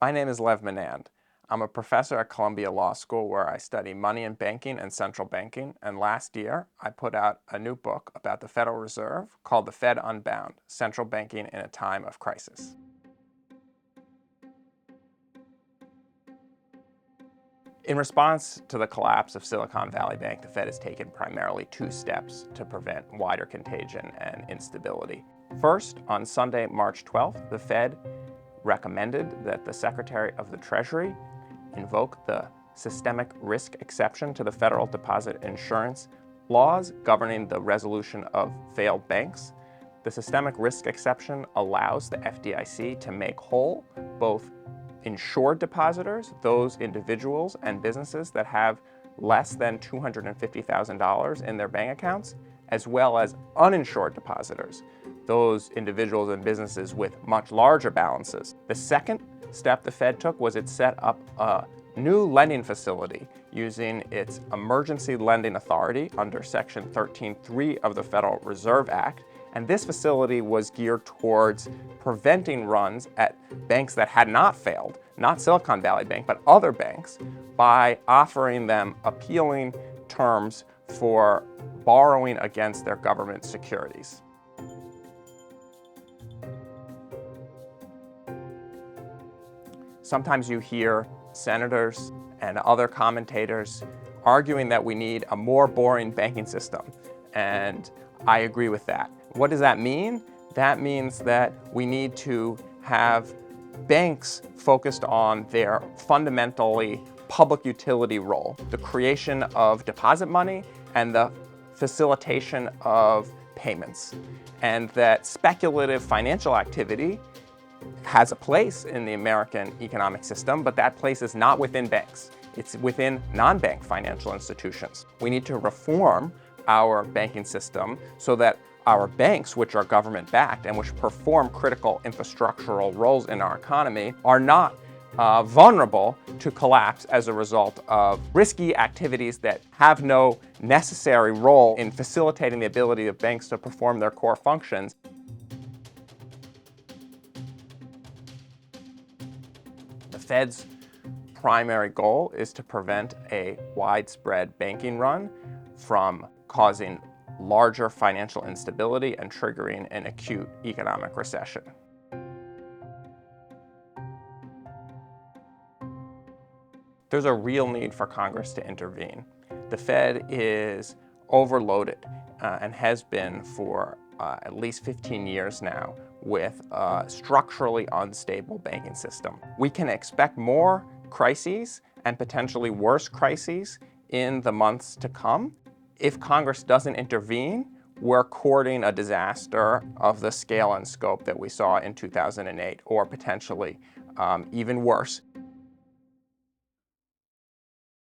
My name is Lev Menand. I'm a professor at Columbia Law School where I study money and banking and central banking, and last year I put out a new book about the Federal Reserve called The Fed Unbound, Central Banking in a Time of Crisis. In response to the collapse of Silicon Valley Bank, the Fed has taken primarily two steps to prevent wider contagion and instability. First, on Sunday, March 12th, the Fed recommended that the Secretary of the Treasury invoke the systemic risk exception to the federal deposit insurance laws governing the resolution of failed banks. The systemic risk exception allows the FDIC to make whole both insured depositors, those individuals and businesses that have less than $250,000 in their bank accounts, as well as uninsured depositors, those individuals and businesses with much larger balances. The second step the Fed took was it set up a new lending facility using its emergency lending authority under Section 13(3) of the Federal Reserve Act. And this facility was geared towards preventing runs at banks that had not failed, not Silicon Valley Bank, but other banks, by offering them appealing terms for borrowing against their government securities. Sometimes you hear senators and other commentators arguing that we need a more boring banking system, and I agree with that. What does that mean? That means that we need to have banks focused on their fundamentally public utility role, the creation of deposit money and the facilitation of payments, and that speculative financial activity has a place in the American economic system, but that place is not within banks. It's within non-bank financial institutions. We need to reform our banking system so that our banks, which are government-backed and which perform critical infrastructural roles in our economy, are not vulnerable to collapse as a result of risky activities that have no necessary role in facilitating the ability of banks to perform their core functions. The Fed's primary goal is to prevent a widespread banking run from causing larger financial instability and triggering an acute economic recession. There's a real need for Congress to intervene. The Fed is overloaded and has been for at least 15 years now with a structurally unstable banking system. We can expect more crises and potentially worse crises in the months to come. If Congress doesn't intervene, we're courting a disaster of the scale and scope that we saw in 2008, or potentially even worse.